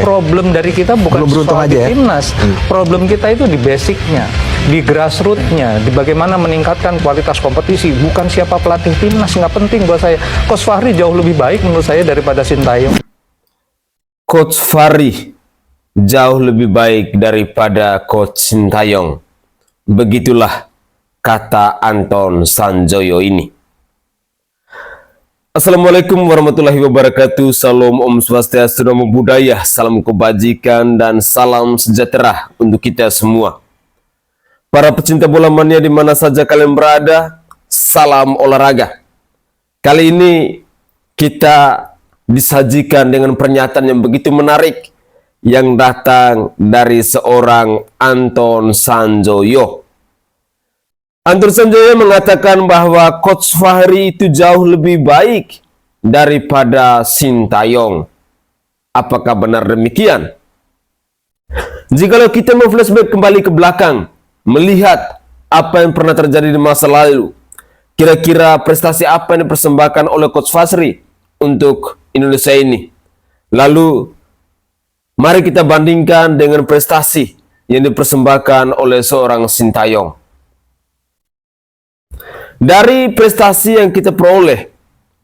Problem dari kita bukan soal di timnas. Problem kita itu di basicnya, di grassroots-nya, di bagaimana meningkatkan kualitas kompetisi. Bukan siapa pelatih timnas, nggak penting buat saya. Coach Fahri jauh lebih baik menurut saya daripada Sintayong. Coach Fahri jauh lebih baik daripada Coach Sintayong. Begitulah kata Anton Sanjoyo ini. Assalamualaikum warahmatullahi wabarakatuh. Salam Om Swastiastu, Namo Buddhaya, salam kebajikan dan salam sejahtera untuk kita semua. Para pecinta bola mania di mana saja kalian berada, salam olahraga. Kali ini kita disajikan dengan pernyataan yang begitu menarik yang datang dari seorang Anton Sanjoyo. Anton Sanjoyo mengatakan bahwa Coach Fahri itu jauh lebih baik daripada Sintayong. Apakah benar demikian? Jikalau kita flashback kembali ke belakang, melihat apa yang pernah terjadi di masa lalu, kira-kira prestasi apa yang dipersembahkan oleh Coach Fahri untuk Indonesia ini. Lalu, mari kita bandingkan dengan prestasi yang dipersembahkan oleh seorang Sintayong. Dari prestasi yang kita peroleh,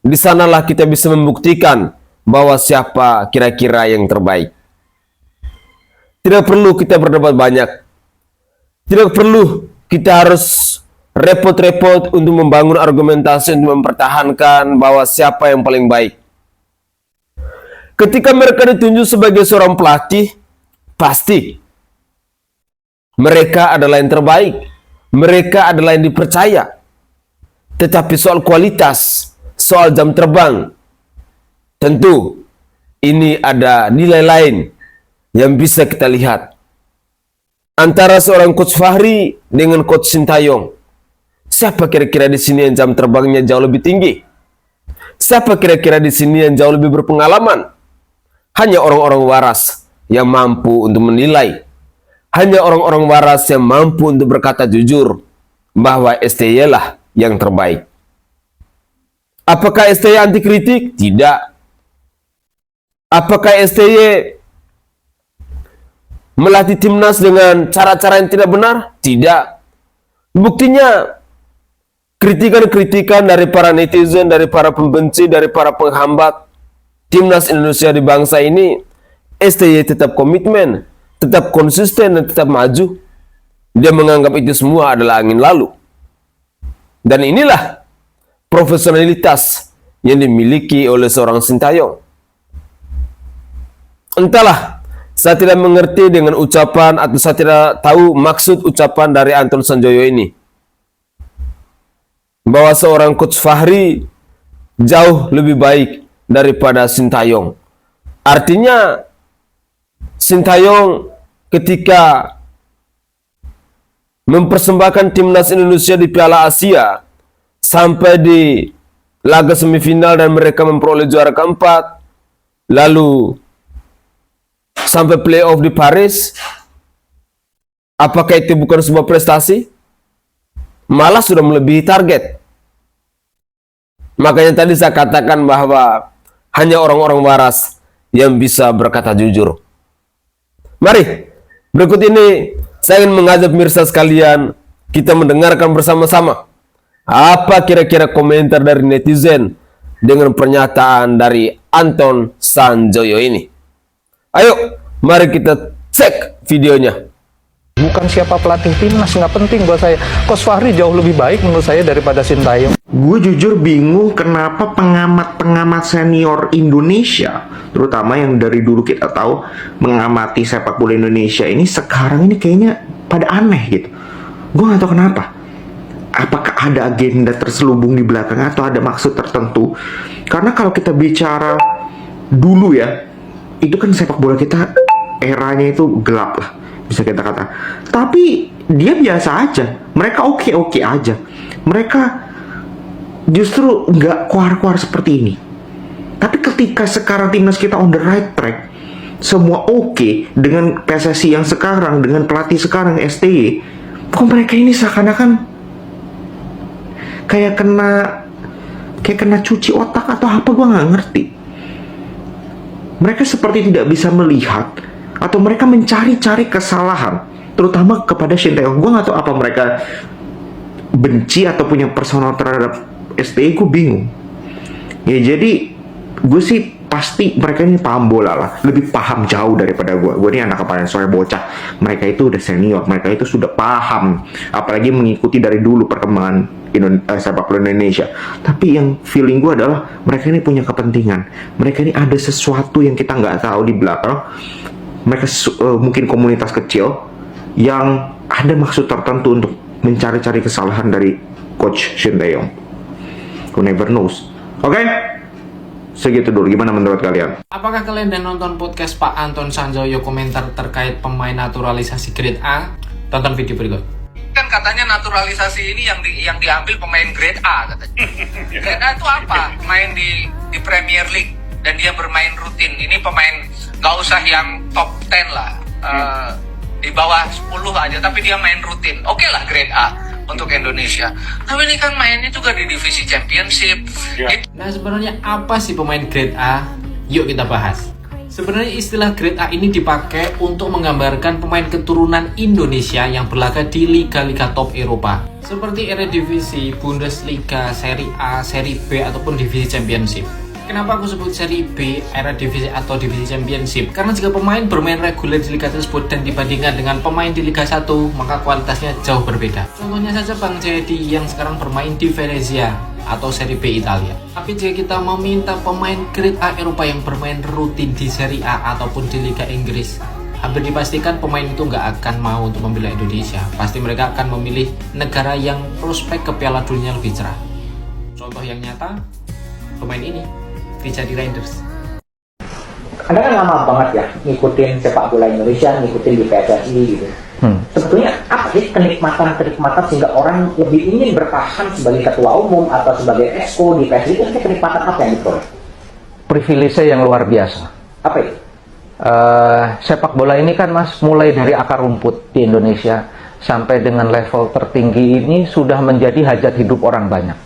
di sanalah kita bisa membuktikan bahwa siapa kira-kira yang terbaik. Tidak perlu kita berdebat banyak. Tidak perlu kita harus repot-repot untuk membangun argumentasi untuk mempertahankan bahwa siapa yang paling baik. Ketika mereka ditunjuk sebagai seorang pelatih, pasti mereka adalah yang terbaik. Mereka adalah yang dipercaya. Tetapi soal kualitas, soal jam terbang, tentu ini ada nilai lain yang bisa kita lihat. Antara seorang Coach Fahri dengan Coach Sintayong, siapa kira-kira di sini yang jam terbangnya jauh lebih tinggi? Siapa kira-kira di sini yang jauh lebih berpengalaman? Hanya orang-orang waras yang mampu untuk menilai. Hanya orang-orang waras yang mampu untuk berkata jujur bahwa STY lah yang terbaik. Apakah STY anti kritik? Tidak. Apakah STY melatih timnas dengan cara-cara yang tidak benar? Tidak. Buktinya, kritikan-kritikan dari para netizen, dari para pembenci, dari para penghambat timnas Indonesia di bangsa ini, STY tetap komitmen, tetap konsisten, dan tetap maju. Dia menganggap itu semua adalah angin lalu. Dan inilah profesionalitas yang dimiliki oleh seorang Sintayong. Entahlah, saya tidak mengerti dengan ucapan atau saya tidak tahu maksud ucapan dari Anton Sanjoyo ini. Bahwa seorang Coach Fahri jauh lebih baik daripada Sintayong. Artinya, Sintayong ketika mempersembahkan timnas Indonesia di Piala Asia sampai di laga semifinal dan mereka memperoleh juara keempat, lalu sampai playoff di Paris. Apakah itu bukan sebuah prestasi? Malah sudah melebihi target. Makanya tadi saya katakan bahwa hanya orang-orang waras yang bisa berkata jujur. Mari, berikut ini saya ingin mengajak pemirsa sekalian, kita mendengarkan bersama-sama apa kira-kira komentar dari netizen dengan pernyataan dari Anton Sanjoyo ini. Ayo, mari kita cek videonya. Bukan siapa pelatih timnas, nggak penting buat saya. Coach Fahri jauh lebih baik menurut saya daripada Sintayong. Gue jujur bingung kenapa pengamat-pengamat senior Indonesia, terutama yang dari dulu kita tahu mengamati sepak bola Indonesia ini, sekarang ini kayaknya pada aneh gitu. Gue nggak tahu kenapa. Apakah ada agenda terselubung di belakang atau ada maksud tertentu? Karena kalau kita bicara dulu ya, itu kan sepak bola kita eranya itu gelap lah, bisa kita kata. Tapi dia biasa aja, mereka oke-oke aja. Mereka justru nggak kuar-kuar seperti ini. Tapi ketika sekarang timnas kita on the right track, semua oke dengan PSSI yang sekarang, dengan pelatih sekarang STY, kok mereka ini seakan-akan kayak kena cuci otak atau apa, gue nggak ngerti. mereka seperti tidak bisa melihat atau mereka mencari-cari kesalahan, terutama kepada Shin Tae-yong. Gue nggak tahu apa mereka benci atau punya personal terhadap STI, gue bingung. Ya jadi gue sih pasti mereka ini paham bola lah, lebih paham jauh daripada gue. Gue ini anak kepala sore bocah, mereka itu udah senior, mereka itu sudah paham, apalagi mengikuti dari dulu perkembangan sepak bola Indonesia. Tapi yang feeling gue adalah mereka ini punya kepentingan, mereka ini ada sesuatu yang kita nggak tahu di belakang. Mereka mungkin komunitas kecil yang ada maksud tertentu untuk mencari-cari kesalahan dari Coach Shin Tae-yong. Who never knows. Oke? Segitu dulu, gimana menurut kalian? Apakah kalian udah nonton podcast Pak Anton Sanjoyo komentar terkait pemain naturalisasi grade A? Tonton video berikut. Kan katanya naturalisasi ini yang diambil pemain grade A katanya. Grade A itu apa? Main di Premier League dan dia bermain rutin. Ini pemain gak usah yang top 10 lah. Di bawah 10 aja, tapi dia main rutin. Oke lah grade A untuk Indonesia. Tapi ini kan mainnya juga di divisi championship. Nah, sebenarnya apa sih pemain grade A? Yuk kita bahas. Sebenarnya istilah grade A ini dipakai untuk menggambarkan pemain keturunan Indonesia yang berlaga di liga-liga top Eropa, seperti Eredivisie, Bundesliga, Serie A, Serie B, ataupun divisi championship. Kenapa aku sebut Serie B, Eredivisie atau divisi championship? Karena jika pemain bermain reguler di liga tersebut dan dibandingkan dengan pemain di Liga 1, maka kualitasnya jauh berbeda. Contohnya saja Bang Jedi yang sekarang bermain di Venezia atau Serie B Italia. Tapi jika kita meminta pemain grade A Eropa yang bermain rutin di Serie A ataupun di Liga Inggris, hampir dipastikan pemain itu nggak akan mau untuk membela Indonesia. Pasti mereka akan memilih negara yang prospek ke Piala Dunia lebih cerah. Contoh yang nyata, pemain ini jadi Rangers. Anda kan lama banget ya ngikutin sepak bola Indonesia, ngikutin di PSSI gitu. Sebetulnya apa sih kenikmatan sehingga orang lebih ingin bertahan sebagai ketua umum atau sebagai exco di PSSI? Itu kenikmatan apa yang diperoleh? Privilege yang luar biasa. Apa itu? Sepak bola ini kan Mas, mulai dari akar rumput di Indonesia sampai dengan level tertinggi ini sudah menjadi hajat hidup orang banyak.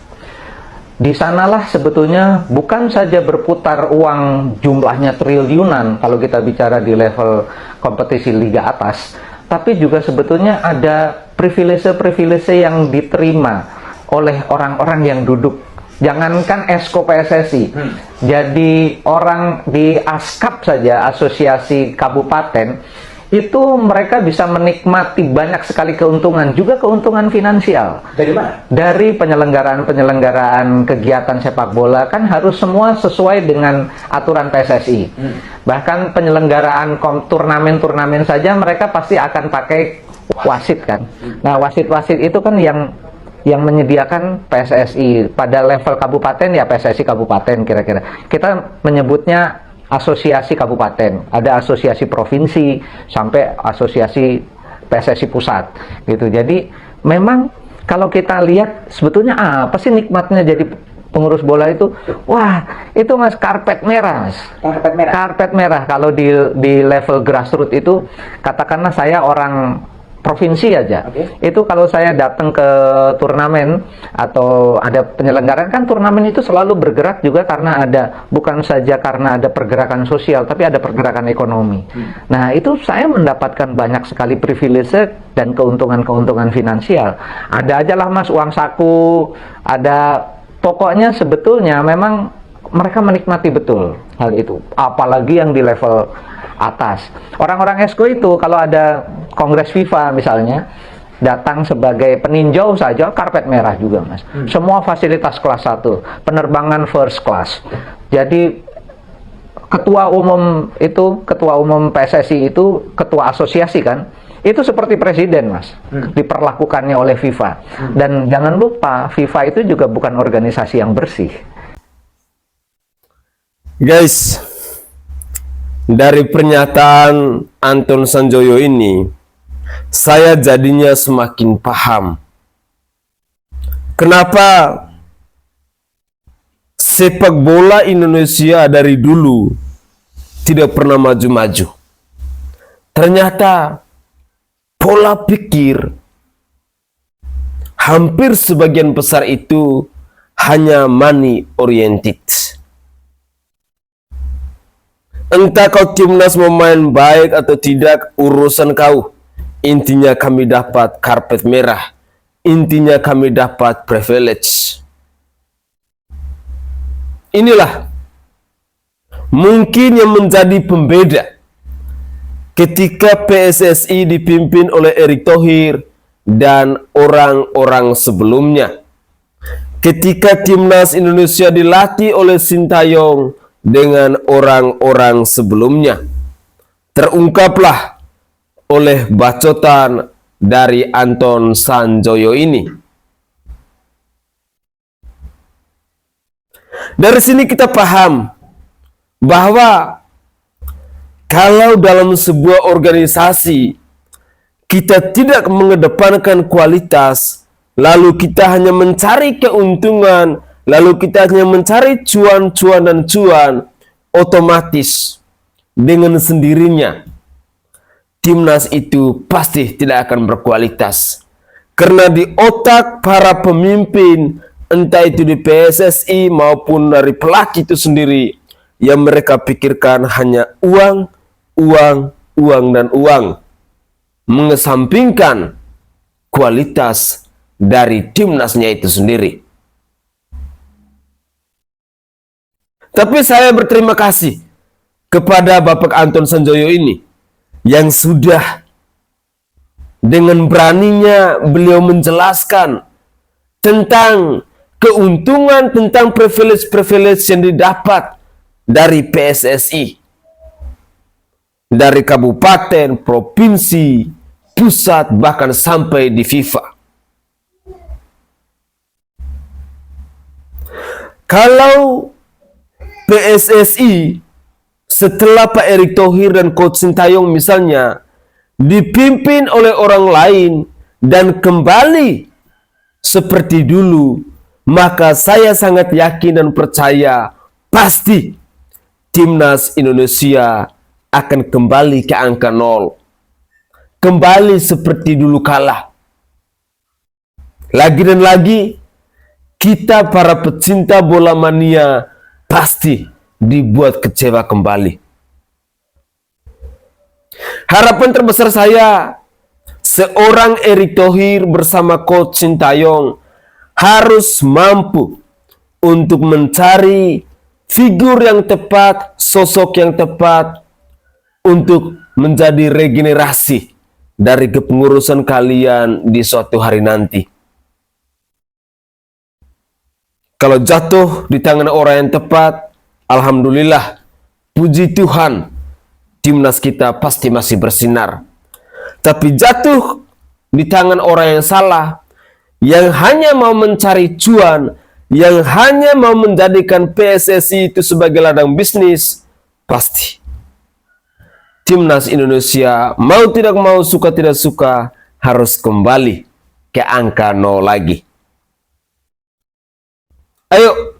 Di sanalah sebetulnya bukan saja berputar uang jumlahnya triliunan kalau kita bicara di level kompetisi liga atas, tapi juga sebetulnya ada privilege yang diterima oleh orang-orang yang duduk. Jangankan Esko PSSI, jadi orang di ASKAP saja, Asosiasi Kabupaten, itu mereka bisa menikmati banyak sekali keuntungan, juga keuntungan finansial. Dari mana? Dari penyelenggaraan kegiatan sepak bola kan harus semua sesuai dengan aturan PSSI. Bahkan penyelenggaraan turnamen saja mereka pasti akan pakai wasit kan. Nah, wasit-wasit itu kan yang menyediakan PSSI pada level kabupaten, ya PSSI kabupaten kira-kira. Kita menyebutnya asosiasi kabupaten, ada asosiasi provinsi, sampai asosiasi PSSI pusat gitu. Jadi memang kalau kita lihat sebetulnya apa sih nikmatnya jadi pengurus bola itu? Wah, itu Mas, karpet merah Mas. Karpet merah. Kalau di level grassroots itu, katakanlah saya orang provinsi aja, itu kalau saya datang ke turnamen atau ada penyelenggaraan, kan turnamen itu selalu bergerak juga karena ada, bukan saja karena ada pergerakan sosial, tapi ada pergerakan ekonomi. Nah, itu saya mendapatkan banyak sekali privilege dan keuntungan-keuntungan finansial. Ada aja lah Mas, uang saku, ada, pokoknya sebetulnya memang mereka menikmati betul hal itu, apalagi yang di level atas. Orang-orang ESCO itu kalau ada kongres FIFA misalnya, datang sebagai peninjau saja, karpet merah juga Mas. Semua fasilitas kelas 1, penerbangan first class. Jadi ketua umum PSSI itu ketua asosiasi kan, itu seperti presiden Mas, diperlakukannya oleh FIFA. Dan jangan lupa, FIFA itu juga bukan organisasi yang bersih. Guys, dari pernyataan Anton Sanjoyo ini, saya jadinya semakin paham kenapa sepak bola Indonesia dari dulu tidak pernah maju-maju. Ternyata pola pikir hampir sebagian besar itu hanya money oriented. Entah kau timnas memain baik atau tidak, urusan kau. Intinya kami dapat karpet merah. Intinya kami dapat privilege. Inilah mungkin yang menjadi pembeda ketika PSSI dipimpin oleh Erick Thohir dan orang-orang sebelumnya. Ketika timnas Indonesia dilatih oleh Sintayong dengan orang-orang sebelumnya, terungkaplah oleh bacotan dari Anton Sanjoyo ini. Dari sini kita paham bahwa kalau dalam sebuah organisasi kita tidak mengedepankan kualitas, lalu kita hanya mencari keuntungan, lalu kita hanya mencari cuan-cuan dan cuan, otomatis dengan sendirinya timnas itu pasti tidak akan berkualitas. Karena di otak para pemimpin, entah itu di PSSI maupun dari pelatih itu sendiri, yang mereka pikirkan hanya uang, uang, uang, dan uang. Mengesampingkan kualitas dari timnasnya itu sendiri. Tapi saya berterima kasih kepada Bapak Anton Sanjoyo ini, yang sudah dengan beraninya beliau menjelaskan tentang keuntungan, tentang privilege-privilege yang didapat dari PSSI, dari kabupaten, provinsi, pusat, bahkan sampai di FIFA. Kalau PSSI setelah Pak Erick Thohir dan Coach Sintayong misalnya dipimpin oleh orang lain dan kembali seperti dulu, maka saya sangat yakin dan percaya pasti timnas Indonesia akan kembali ke angka 0. Kembali seperti dulu kala. Lagi dan lagi, kita para pecinta bola mania pasti dibuat kecewa kembali. Harapan terbesar saya, seorang Erick Thohir bersama Coach Sintayong harus mampu untuk mencari figur yang tepat, sosok yang tepat untuk menjadi regenerasi dari kepengurusan kalian di suatu hari nanti. Kalau jatuh di tangan orang yang tepat, alhamdulillah, puji Tuhan, timnas kita pasti masih bersinar. Tapi jatuh di tangan orang yang salah, yang hanya mau mencari cuan, yang hanya mau menjadikan PSSI itu sebagai ladang bisnis, pasti timnas Indonesia mau tidak mau, suka tidak suka, harus kembali ke angka 0 lagi. Ayo,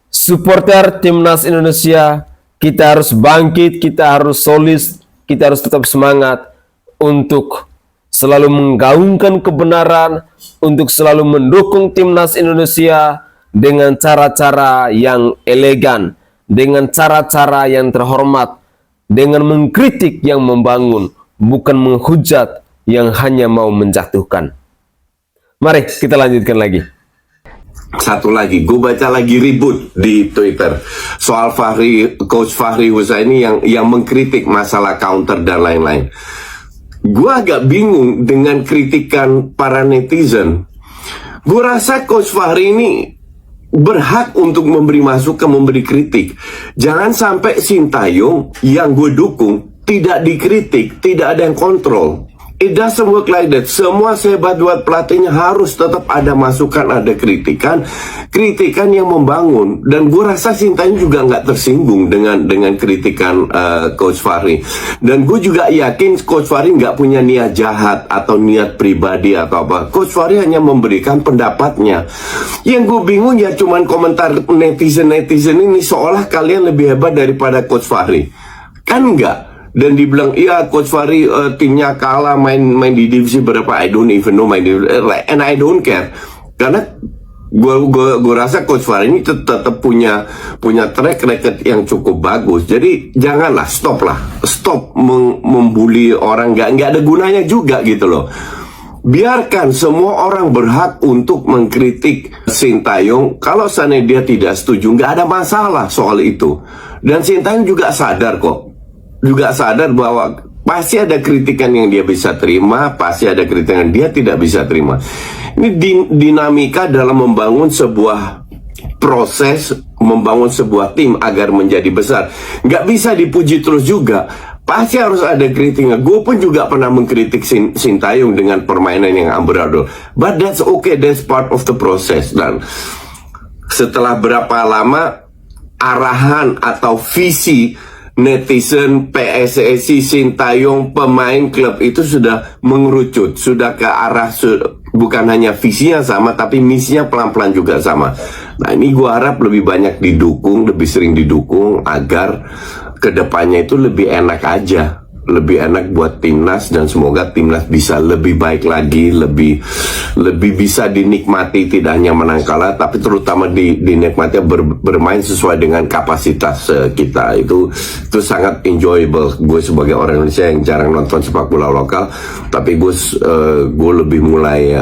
supporter timnas Indonesia, kita harus bangkit, kita harus solid, kita harus tetap semangat untuk selalu menggaungkan kebenaran, untuk selalu mendukung timnas Indonesia dengan cara-cara yang elegan, dengan cara-cara yang terhormat, dengan mengkritik yang membangun, bukan menghujat yang hanya mau menjatuhkan. Mari kita lanjutkan lagi. Satu lagi, gue baca lagi ribut di Twitter soal Coach Fahri Husaini yang mengkritik masalah counter dan lain-lain. Gue agak bingung dengan kritikan para netizen. Gue rasa Coach Fahri ini berhak untuk memberi masukan, memberi kritik. Jangan sampai Sintayong yang gue dukung tidak dikritik, tidak ada yang kontrol. It doesn't work like that. Semua sehebat buat pelatihnya harus tetap ada masukan, ada kritikan yang membangun. Dan gue rasa Sintayong juga nggak tersinggung dengan kritikan Coach Fahri. Dan gue juga yakin Coach Fahri nggak punya niat jahat atau niat pribadi atau apa. Coach Fahri hanya memberikan pendapatnya. Yang gue bingung ya cuman komentar netizen ini seolah kalian lebih hebat daripada Coach Fahri. Kan enggak. Dan dibilang, iya Coach Fahri timnya kalah main di divisi berapa, I don't even know and I don't care. Karena Gue rasa Coach Fahri ini tetap punya track record yang cukup bagus. Jadi janganlah, stop membuli orang, nggak ada gunanya juga gitu loh. Biarkan semua orang berhak untuk mengkritik Sintayong. Kalau seandainya dia tidak setuju, nggak ada masalah soal itu. Dan Sintayong juga sadar kok. Juga sadar bahwa pasti ada kritikan yang dia bisa terima, pasti ada kritikan yang dia tidak bisa terima. Ini dinamika dalam membangun sebuah proses, membangun sebuah tim agar menjadi besar. Nggak bisa dipuji terus juga. Pasti harus ada kritiknya. Gue pun juga pernah mengkritik Sintayong dengan permainan yang amburadul. But that's okay, that's part of the process. Dan setelah berapa lama arahan atau visi netizen, PSSI, Sintayong, pemain klub itu sudah mengerucut, sudah ke arah bukan hanya visinya sama, tapi misinya pelan-pelan juga sama. Nah ini gue harap lebih banyak didukung, lebih sering didukung agar kedepannya itu lebih enak aja, lebih enak buat timnas, dan semoga timnas bisa lebih baik lagi, lebih bisa dinikmati, tidak hanya menang kalah, tapi terutama dinikmati bermain sesuai dengan kapasitas kita. Itu sangat enjoyable. Gue sebagai orang Indonesia yang jarang nonton sepak bola lokal, tapi gue lebih mulai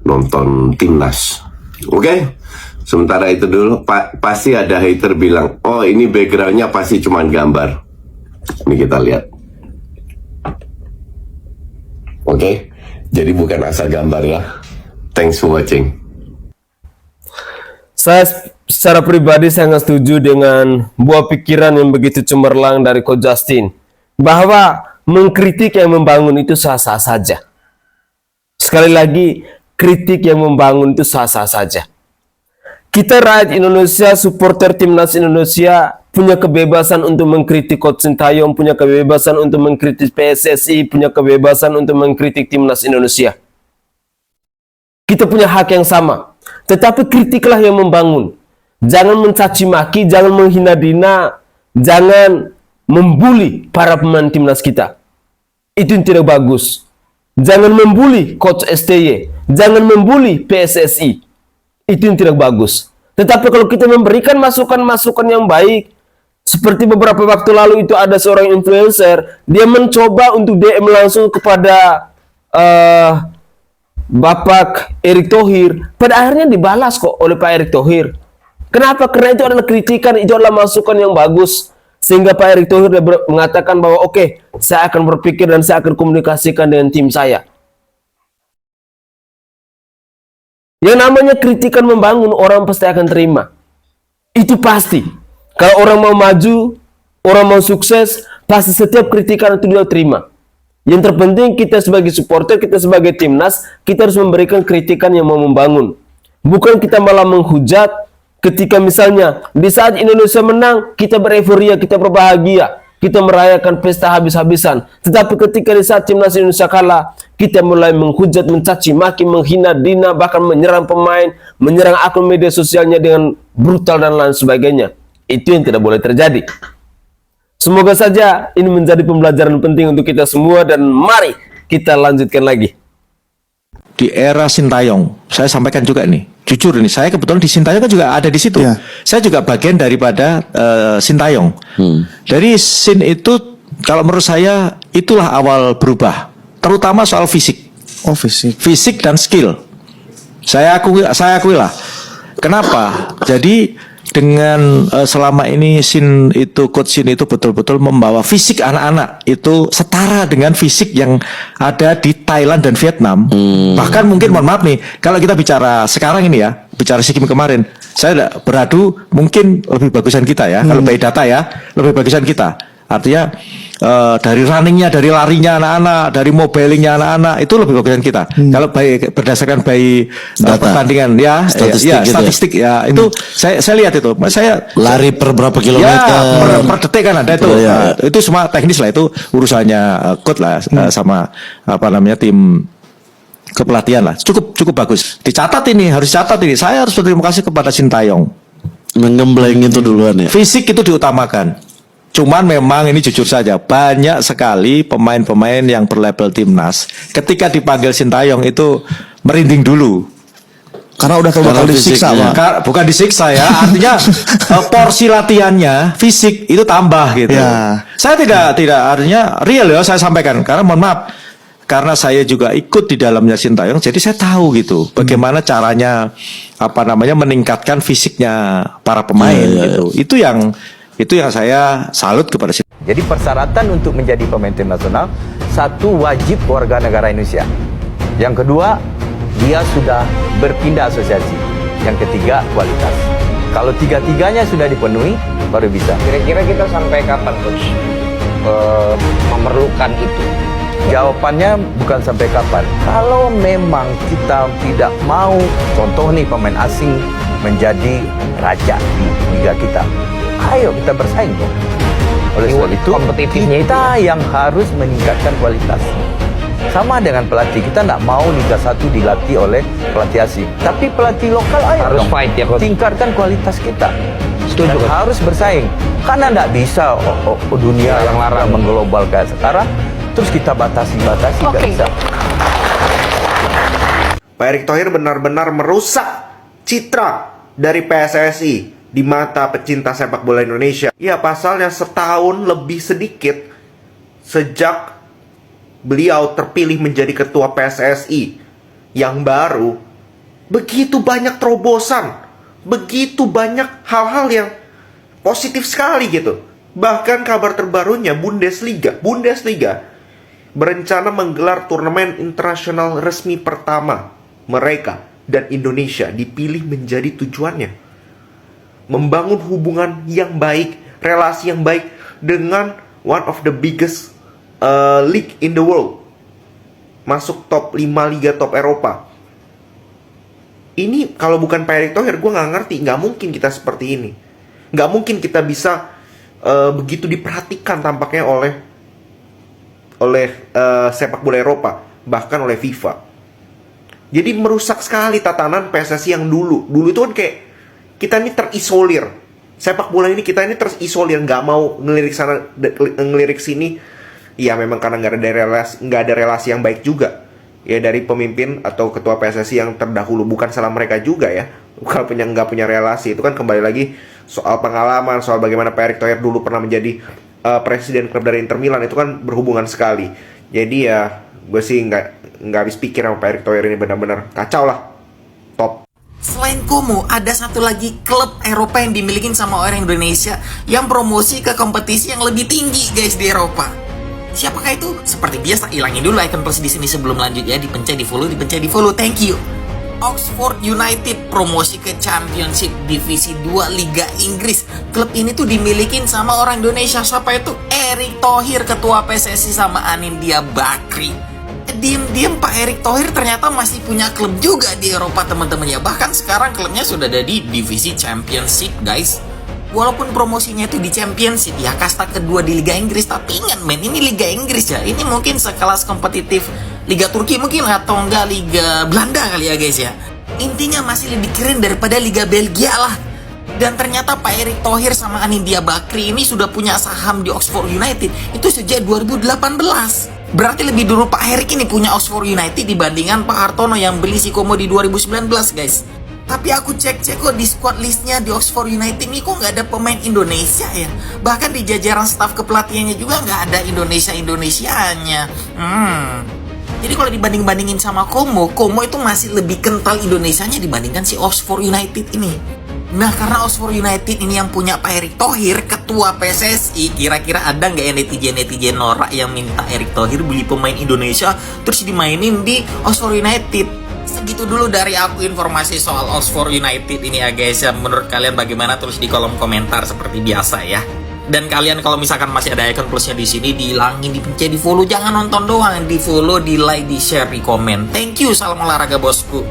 nonton timnas. Oke? Sementara itu dulu, pasti ada hater bilang, oh ini backgroundnya pasti cuman gambar. Ini kita lihat. Oke, jadi bukan asal gambar ya. Thanks for watching. Saya secara pribadi sangat setuju dengan buah pikiran yang begitu cemerlang dari Coach Justin, bahwa mengkritik yang membangun itu sah-sah saja. Sekali lagi, kritik yang membangun itu sah-sah saja. Kita rakyat Indonesia, supporter timnas Indonesia, punya kebebasan untuk mengkritik Coach Sintayong, punya kebebasan untuk mengkritik PSSI, punya kebebasan untuk mengkritik timnas Indonesia. Kita punya hak yang sama. Tetapi kritiklah yang membangun. Jangan mencaci maki, jangan menghina Dina, jangan membuli para pemain timnas kita. Itu yang tidak bagus. Jangan membuli Coach STY, jangan membuli PSSI. Itu yang tidak bagus. Tetapi kalau kita memberikan masukan-masukan yang baik, seperti beberapa waktu lalu itu ada seorang influencer, dia mencoba untuk DM langsung kepada Bapak Erick Thohir. Pada akhirnya dibalas kok oleh Pak Erick Thohir. Kenapa? Karena itu adalah kritikan, itu adalah masukan yang bagus. Sehingga Pak Erick Thohir mengatakan bahwa oke, saya akan berpikir dan saya akan komunikasikan dengan tim saya. Yang namanya kritikan membangun, orang pasti akan terima. Itu pasti. Kalau orang mau maju, orang mau sukses, pasti setiap kritikan itu dia terima. Yang terpenting kita sebagai supporter, kita sebagai timnas, kita harus memberikan kritikan yang mau membangun. Bukan kita malah menghujat ketika misalnya di saat Indonesia menang, kita bereforia, kita berbahagia, kita merayakan pesta habis-habisan. Tetapi ketika di saat timnas Indonesia kalah, kita mulai menghujat, mencaci maki, menghina Dina, bahkan menyerang pemain, menyerang akun media sosialnya dengan brutal dan lain sebagainya. Itu yang tidak boleh terjadi. Semoga saja ini menjadi pembelajaran penting untuk kita semua, dan mari kita lanjutkan lagi. Di era Sintayong, saya sampaikan juga nih, jujur ini, saya kebetulan di Sintayong kan juga ada di situ. Ya. Saya juga bagian daripada Sintayong. Dari Sin itu, kalau menurut saya itulah awal berubah, terutama soal fisik. Oh, fisik dan skill. Saya akui lah. Kenapa? Jadi dengan selama ini Coach Sin itu betul-betul membawa fisik anak-anak itu setara dengan fisik yang ada di Thailand dan Vietnam. Bahkan mungkin mohon maaf nih, kalau kita bicara sekarang ini ya, bicara SEA Games kemarin, saya beradu mungkin lebih bagusan kita ya, kalau by data ya, lebih bagusan kita. Artinya dari runningnya, dari larinya anak-anak, dari mobilingnya anak-anak itu lebih bagusan kita. Kalau berdasarkan pertandingan ya, statistik ya, itu saya lihat itu. Saya lari per berapa kilometer? Ya, per detik kan ada itu. Itu semua teknis lah, itu urusannya coach lah sama tim kepelatihan lah. Cukup bagus. Dicatat ini, harus catat ini. Saya harus berterima kasih kepada Sintayong. Menggembleng itu duluan ya. Fisik itu diutamakan. Cuman memang ini jujur saja, banyak sekali pemain-pemain yang berlabel timnas ketika dipanggil Sintayong itu merinding dulu. Karena udah tahu bakal disiksa, Pak. Bukan disiksa ya, artinya porsi latihannya fisik itu tambah gitu. Ya. Saya tidak artinya real ya saya sampaikan, karena mohon maaf, karena saya juga ikut di dalamnya Sintayong, jadi saya tahu gitu bagaimana caranya meningkatkan fisiknya para pemain gitu. Itu yang saya salut kepada Sintayong. Jadi persyaratan untuk menjadi pemain tim nasional, satu, wajib warga negara Indonesia. Yang kedua, dia sudah berpindah asosiasi. Yang ketiga, kualitas. Kalau tiga-tiganya sudah dipenuhi, baru bisa. Kira-kira kita sampai kapan, Coach, memerlukan itu? Jawabannya bukan sampai kapan. Kalau memang kita tidak mau, contoh nih pemain asing menjadi raja di liga kita, ayo kita bersaing dong. Oleh sebab itu, kompetitifnya kita yang harus meningkatkan kualitas. Sama dengan pelatih, kita tidak mau Liga 1 dilatih oleh pelatih asing. Tapi pelatih lokal ayo harus dong, fight ya, Coach. tingkatkan kualitas kita. Setuju, Coach. Harus bersaing. Karena tidak bisa dunia yang larang mengglobal kayak sekarang, terus kita batasi, nggak bisa. Pak Erick Thohir benar-benar merusak citra dari PSSI di mata pecinta sepak bola Indonesia. Ya, pasalnya setahun lebih sedikit sejak beliau terpilih menjadi ketua PSSI yang baru, begitu banyak terobosan, begitu banyak hal-hal yang positif sekali gitu. Bahkan kabar terbarunya Bundesliga berencana menggelar turnamen internasional resmi pertama mereka, dan Indonesia dipilih menjadi tujuannya. Membangun hubungan yang baik, relasi yang baik dengan one of the biggest league in the world, masuk top 5 liga top Eropa. Ini kalau bukan Pak Erick Thohir, gue nggak ngerti. Nggak mungkin kita seperti ini. Nggak mungkin kita bisa begitu diperhatikan tampaknya oleh sepak bola Eropa, bahkan oleh FIFA. Jadi merusak sekali tatanan PSSI yang dulu. Dulu itu kan kayak kita ini terisolir. Sepak bola ini kita ini terisolir, nggak mau ngelirik sana, ngelirik sini. Ya memang karena nggak ada relasi yang baik juga ya dari pemimpin atau ketua PSSI yang terdahulu. Bukan salah mereka juga ya, kalau nggak punya relasi. Itu kan kembali lagi soal pengalaman, soal bagaimana Pak Erick Thohir dulu pernah menjadi presiden klub dari Inter Milan. Itu kan berhubungan sekali. Jadi ya gue sih nggak habis pikir sama Pak Erick Thohir ini, benar-benar kacau lah, top. Selain Como, ada satu lagi klub Eropa yang dimiliki sama orang Indonesia yang promosi ke kompetisi yang lebih tinggi guys di Eropa. Siapakah itu? Seperti biasa, ilangin dulu icon plus di sini sebelum lanjut ya. Dipencet di follow, thank you. Oxford United promosi ke Championship Divisi 2 Liga Inggris. Klub ini tuh dimiliki sama orang Indonesia. Siapa itu? Erick Thohir, ketua PSSI, sama Anindya Bakri. Diam-diam Pak Erick Thohir ternyata masih punya klub juga di Eropa teman-teman ya. Bahkan sekarang klubnya sudah ada di Divisi Championship guys. Walaupun promosinya itu di Championship ya, kasta kedua di Liga Inggris, tapi ingat men, ini Liga Inggris ya. Ini mungkin sekelas kompetitif Liga Turki mungkin, atau enggak Liga Belanda kali ya guys ya. Intinya masih lebih keren daripada Liga Belgia lah. Dan ternyata Pak Erick Thohir sama Anindya Bakri ini sudah punya saham di Oxford United itu sejak 2018. Berarti lebih dulu Pak Erick ini punya Oxford United dibandingkan Pak Hartono yang beli si Como di 2019 guys. Tapi aku cek kok di squad listnya di Oxford United ini kok nggak ada pemain Indonesia ya. Bahkan di jajaran staf kepelatihannya juga nggak ada Indonesianya. Jadi kalau dibanding-bandingin sama Como itu masih lebih kental Indonesianya dibandingkan si Oxford United ini. Nah, karena Oxford United ini yang punya Pak Erick Thohir, ketua PSSI, kira-kira ada nggak ya netizen norak yang minta Erick Thohir beli pemain Indonesia terus dimainin di Oxford United? Segitu dulu dari aku informasi soal Oxford United ini ya guys ya. Menurut kalian bagaimana? Tulis di kolom komentar seperti biasa ya. Dan kalian kalau misalkan masih ada icon plusnya di sini, dihilangin, dipencet di follow. Jangan nonton doang, di follow, di like, di share, di komen. Thank you, salam olahraga bosku.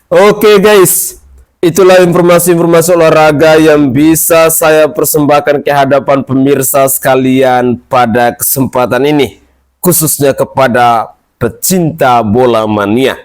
Oke guys, itulah informasi-informasi olahraga yang bisa saya persembahkan ke hadapan pemirsa sekalian pada kesempatan ini, khususnya kepada pecinta bola mania.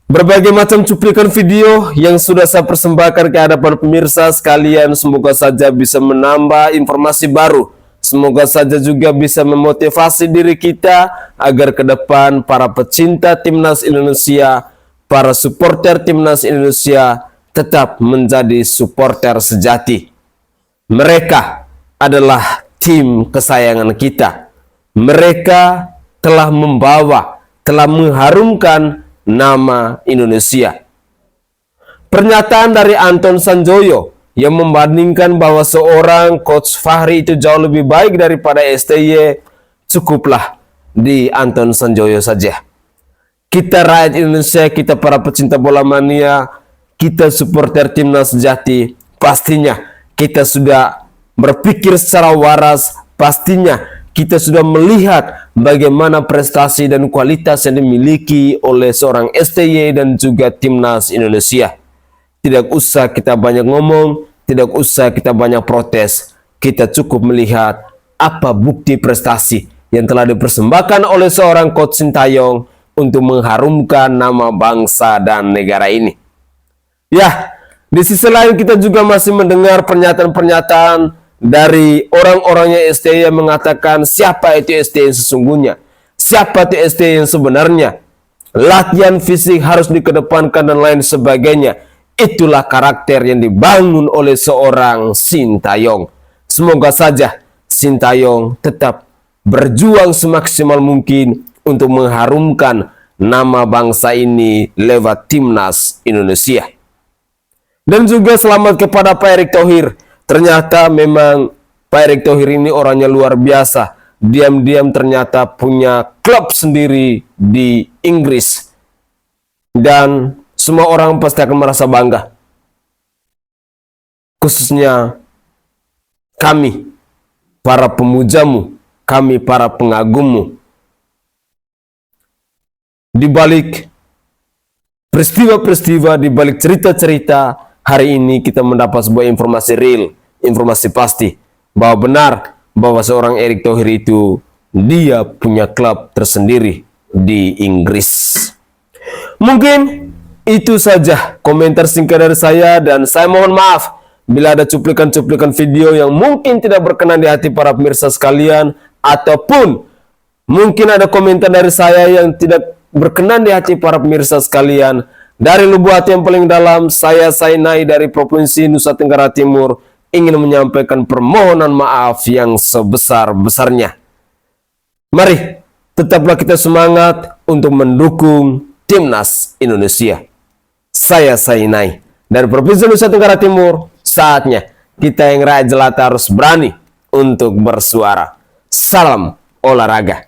Berbagai macam cuplikan video yang sudah saya persembahkan ke hadapan pemirsa sekalian, semoga saja bisa menambah informasi baru Semoga saja juga bisa memotivasi diri kita agar ke depan para pecinta timnas Indonesia, para supporter timnas Indonesia tetap menjadi supporter sejati. Mereka adalah tim kesayangan kita. Mereka telah membawa, telah mengharumkan nama Indonesia. Pernyataan dari Anton Sanjoyo yang membandingkan bahwa seorang Coach Fahri itu jauh lebih baik daripada STY, cukuplah di Anton Sanjoyo saja. Kita rakyat Indonesia, kita para pecinta bola mania, kita supporter timnas sejati, pastinya kita sudah berpikir secara waras, pastinya kita sudah melihat bagaimana prestasi dan kualitas yang dimiliki oleh seorang STY dan juga timnas Indonesia. Tidak usah kita banyak ngomong, tidak usah kita banyak protes. Kita cukup melihat apa bukti prestasi yang telah dipersembahkan oleh seorang Coach Sintayong untuk mengharumkan nama bangsa dan negara ini. Ya, di sisi lain kita juga masih mendengar pernyataan-pernyataan dari orang-orangnya STY yang mengatakan siapa itu STY yang sesungguhnya, siapa itu STY yang sebenarnya, latihan fisik harus dikedepankan dan lain sebagainya. Itulah karakter yang dibangun oleh seorang Sintayong. Semoga saja Sintayong tetap berjuang semaksimal mungkin untuk mengharumkan nama bangsa ini lewat timnas Indonesia. Dan juga selamat kepada Pak Erick Thohir. Ternyata memang Pak Erick Thohir ini orangnya luar biasa. Diam-diam ternyata punya klub sendiri di Inggris. Dan semua orang pasti akan merasa bangga. Khususnya kami, para pemujamu, kami para pengagummu. Di balik peristiwa-peristiwa, di balik cerita-cerita, hari ini kita mendapat sebuah informasi real, informasi pasti, bahwa benar bahwa seorang Erick Thohir itu dia punya klub tersendiri di Inggris. Mungkin itu saja komentar singkat dari saya, dan saya mohon maaf bila ada cuplikan-cuplikan video yang mungkin tidak berkenan di hati para pemirsa sekalian, ataupun mungkin ada komentar dari saya yang tidak berkenan di hati para pemirsa sekalian. Dari lubuk hati yang paling dalam, saya Sainai dari Provinsi Nusa Tenggara Timur ingin menyampaikan permohonan maaf yang sebesar-besarnya. Mari, tetaplah kita semangat untuk mendukung timnas Indonesia. Saya Sainai dari Provinsi Nusa Tenggara Timur. Saatnya kita yang rakyat jelata harus berani untuk bersuara. Salam olahraga.